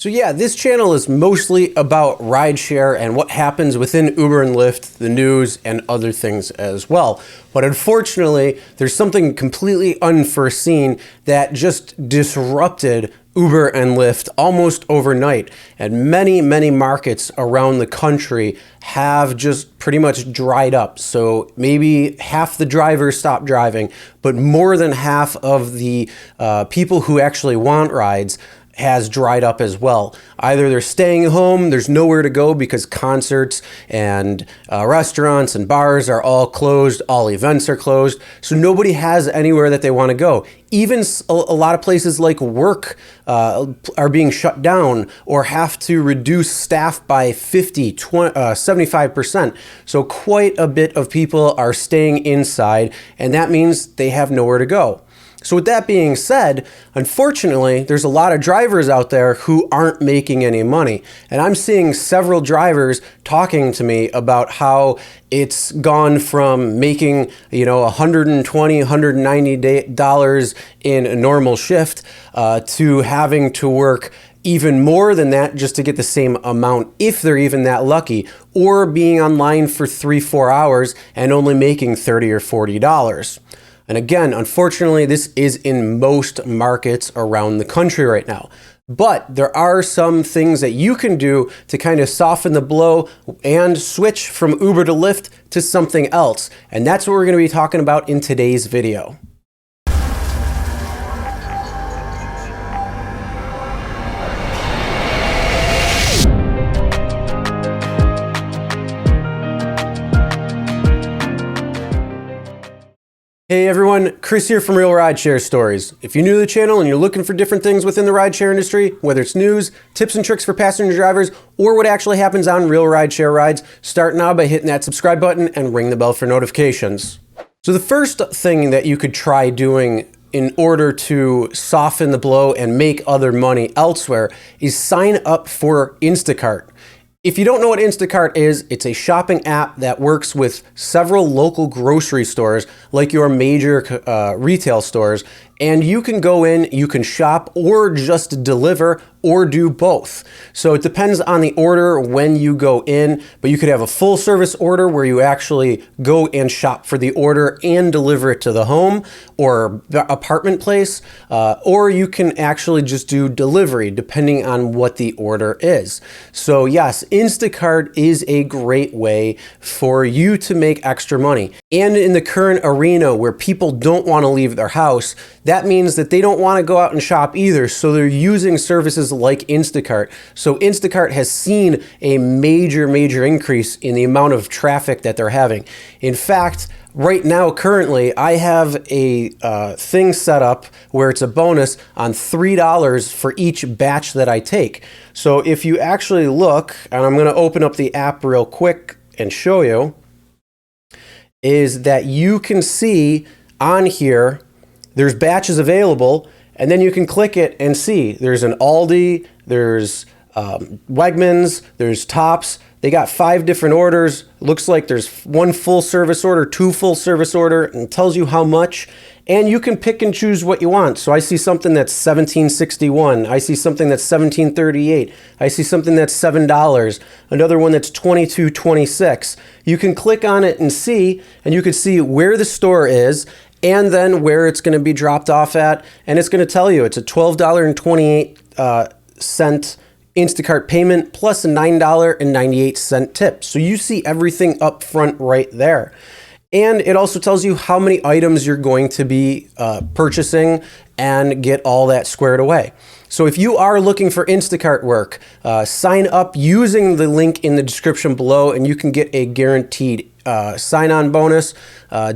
So yeah, this channel is mostly about rideshare and what happens within Uber and Lyft, the news, and other things as well. But unfortunately, there's something completely unforeseen that just disrupted Uber and Lyft almost overnight. And many markets around the country have just pretty much dried up. So maybe half the drivers stopped driving, but more than half of the people who actually want rides has dried up as well. Either they're staying home, there's nowhere to go because concerts and restaurants and bars are all closed, all events are closed, so nobody has anywhere that they want to go. Even a lot of places like work are being shut down or have to reduce staff by 50, 20, 75%. So quite a bit of people are staying inside, and that means they have nowhere to go. So with that being said, unfortunately, there's a lot of drivers out there who aren't making any money. And I'm seeing several drivers talking to me about how it's gone from making, $120, $190 in a normal shift to having to work even more than that just to get the same amount if they're even that lucky, or being online for 3-4 hours and only making $30 or $40. And again, unfortunately, this is in most markets around the country right now. But there are some things that you can do to kind of soften the blow and switch from Uber to Lyft to something else. And that's what we're going to be talking about in today's video. Hey everyone, Chris here from Real Rideshare Stories. If you're new to the channel and you're looking for different things within the rideshare industry, whether it's news, tips and tricks for passenger drivers, or what actually happens on real rideshare rides, start now by hitting that subscribe button and ring the bell for notifications. So the first thing that you could try doing in order to soften the blow and make other money elsewhere is sign up for Instacart. If you don't know what Instacart is, it's a shopping app that works with several local grocery stores, like your major retail stores, and you can go in, you can shop, or just deliver, or do both. So it depends on the order when you go in, but you could have a full service order where you actually go and shop for the order and deliver it to the home or the apartment place, or you can actually just do delivery depending on what the order is. So yes, Instacart is a great way for you to make extra money. And in the current arena where people don't want to leave their house, that means that they don't want to go out and shop either, so they're using services like Instacart. So Instacart has seen a major increase in the amount of traffic that they're having. In fact, right now, currently, I have a thing set up where it's a bonus on $3 for each batch that I take. So if you actually look, and I'm going to open up the app real quick and show you, is that you can see on here, there's batches available, and then you can click it and see there's an Aldi, there's Wegmans, there's Tops. They got 5 different orders. Looks like there's 1 full service order, 2 full service order, and it tells you how much. And you can pick and choose what you want. So I see something that's $17.61. I see something that's $17.38. I see something that's $7. Another one that's $22.26. You can click on it and see, and you can see where the store is, and then where it's going to be dropped off at, and it's going to tell you it's a $12.28 Instacart payment plus a $9.98 tip. So you see everything up front right there. And it also tells you how many items you're going to be purchasing and get all that squared away. So if you are looking for Instacart work, sign up using the link in the description below and you can get a guaranteed sign-on bonus.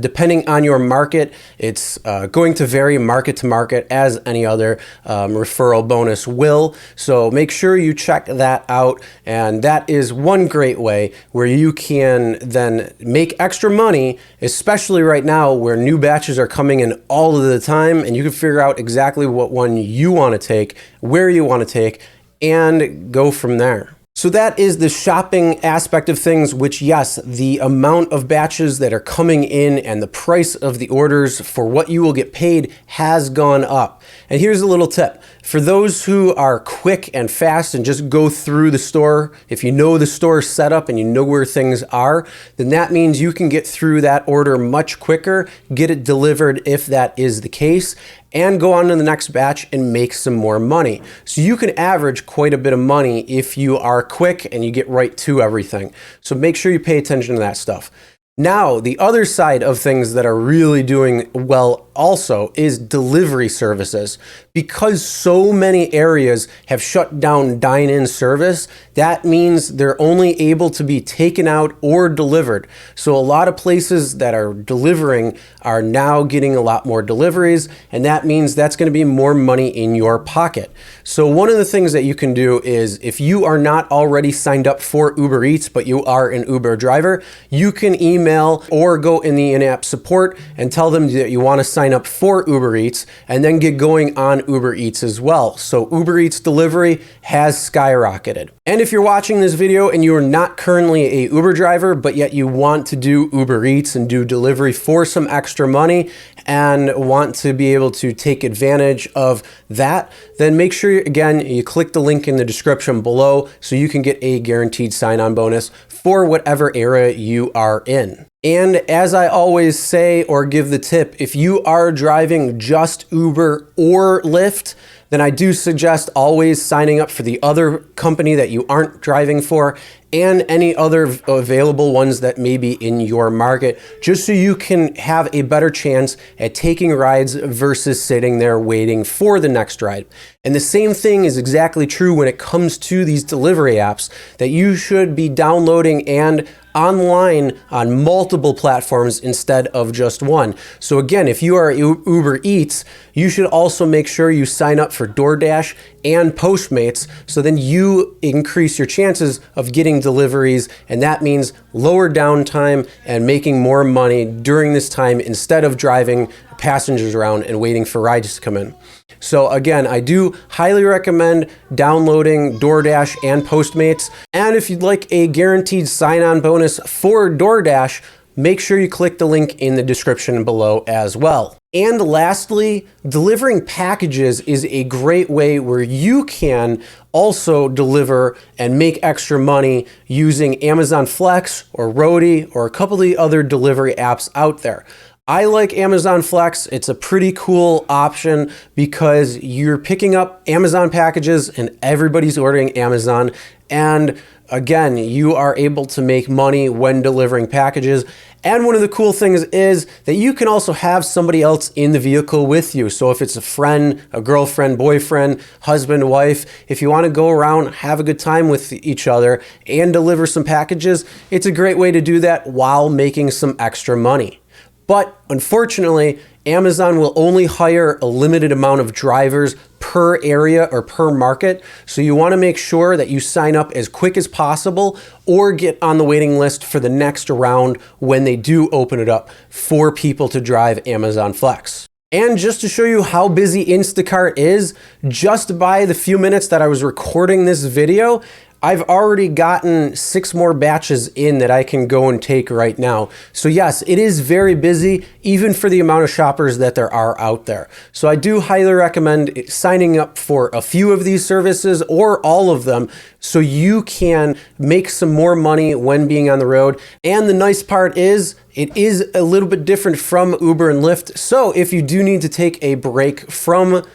Depending on your market, it's going to vary market to market as any other referral bonus will. So make sure you check that out. And that is one great way where you can then make extra money, especially right now where new batches are coming in all of the time, and you can figure out exactly what one you want to take, where you want to take, and go from there. So that is the shopping aspect of things, which yes, the amount of batches that are coming in and the price of the orders for what you will get paid has gone up. And here's a little tip. For those who are quick and fast and just go through the store, if you know the store setup and you know where things are, then that means you can get through that order much quicker, get it delivered if that is the case, and go on to the next batch and make some more money. So you can average quite a bit of money if you are quick and you get right to everything. So make sure you pay attention to that stuff. Now, the other side of things that are really doing well also is delivery services. Because so many areas have shut down dine-in service, that means they're only able to be taken out or delivered. So a lot of places that are delivering are now getting a lot more deliveries, and that means that's going to be more money in your pocket. So one of the things that you can do is, if you are not already signed up for UberEATS, but you are an Uber driver, you can email or go in the in-app support and tell them that you want to sign up for UberEATS and then get going on UberEATS as well. So UberEATS delivery has skyrocketed. And if you're watching this video and you are not currently a Uber driver, but yet you want to do UberEATS and do delivery for some extra money and want to be able to take advantage of that, then make sure, again, you click the link in the description below so you can get a guaranteed sign-on bonus for whatever area you are in. And as I always say or give the tip, if you are driving just Uber or Lyft, then I do suggest always signing up for the other company that you aren't driving for and any other available ones that may be in your market, just so you can have a better chance at taking rides versus sitting there waiting for the next ride. And the same thing is exactly true when it comes to these delivery apps that you should be downloading and online on multiple platforms instead of just one. So again, if you are UberEATS, you should also make sure you sign up for DoorDash and Postmates, so then you increase your chances of getting deliveries, and that means lower downtime and making more money during this time instead of driving passengers around and waiting for rides to come in. So again, I do highly recommend downloading DoorDash and Postmates. And if you'd like a guaranteed sign-on bonus for DoorDash, make sure you click the link in the description below as well. And lastly, delivering packages is a great way where you can also deliver and make extra money using Amazon Flex or Roadie or a couple of the other delivery apps out there. I like Amazon Flex. It's a pretty cool option because you're picking up Amazon packages and everybody's ordering Amazon. And again, you are able to make money when delivering packages. And one of the cool things is that you can also have somebody else in the vehicle with you. So if it's a friend, a girlfriend, boyfriend, husband, wife, if you want to go around, have a good time with each other and deliver some packages, it's a great way to do that while making some extra money. But unfortunately, Amazon will only hire a limited amount of drivers per area or per market. So you want to make sure that you sign up as quick as possible or get on the waiting list for the next round when they do open it up for people to drive Amazon Flex. And just to show you how busy Instacart is, just by the few minutes that I was recording this video, I've already gotten 6 more batches in that I can go and take right now. So yes, it is very busy, even for the amount of shoppers that there are out there. So I do highly recommend signing up for a few of these services or all of them so you can make some more money when being on the road. And the nice part is, it is a little bit different from Uber and Lyft. So if you do need to take a break from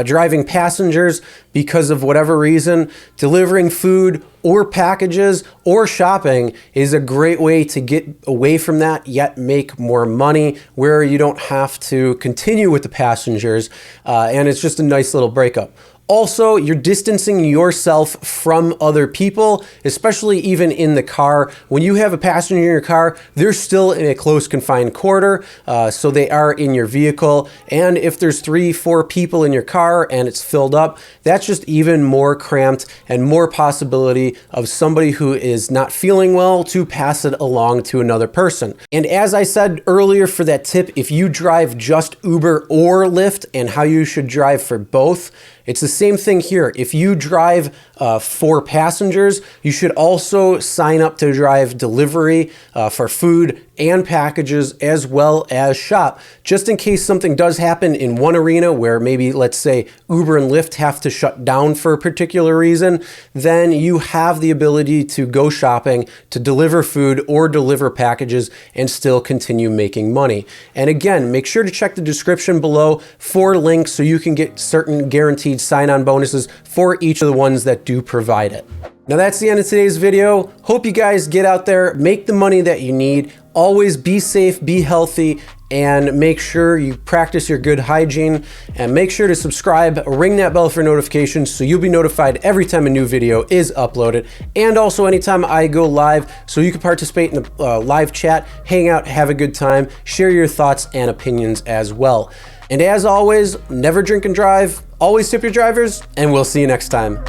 driving passengers because of whatever reason, delivering food or packages or shopping is a great way to get away from that, yet make more money where you don't have to continue with the passengers. And it's just a nice little breakup. Also, you're distancing yourself from other people, especially even in the car. When you have a passenger in your car, they're still in a close confined quarter, so they are in your vehicle. And if there's 3-4 people in your car and it's filled up, that's just even more cramped and more possibility of somebody who is not feeling well to pass it along to another person. And as I said earlier for that tip, if you drive just Uber or Lyft and how you should drive for both, it's the same thing here. If you drive for passengers, you should also sign up to drive delivery for food and packages, as well as shop. Just in case something does happen in one arena where maybe, let's say, Uber and Lyft have to shut down for a particular reason, then you have the ability to go shopping, to deliver food or deliver packages and still continue making money. And again, make sure to check the description below for links so you can get certain guaranteed sign-on bonuses for each of the ones that do provide it. Now that's the end of today's video. Hope you guys get out there, make the money that you need. Always be safe, be healthy, and make sure you practice your good hygiene, and make sure to subscribe, ring that bell for notifications so you'll be notified every time a new video is uploaded, and also anytime I go live so you can participate in the live chat, hang out, have a good time, share your thoughts and opinions as well. And as always, never drink and drive, always tip your drivers, and we'll see you next time.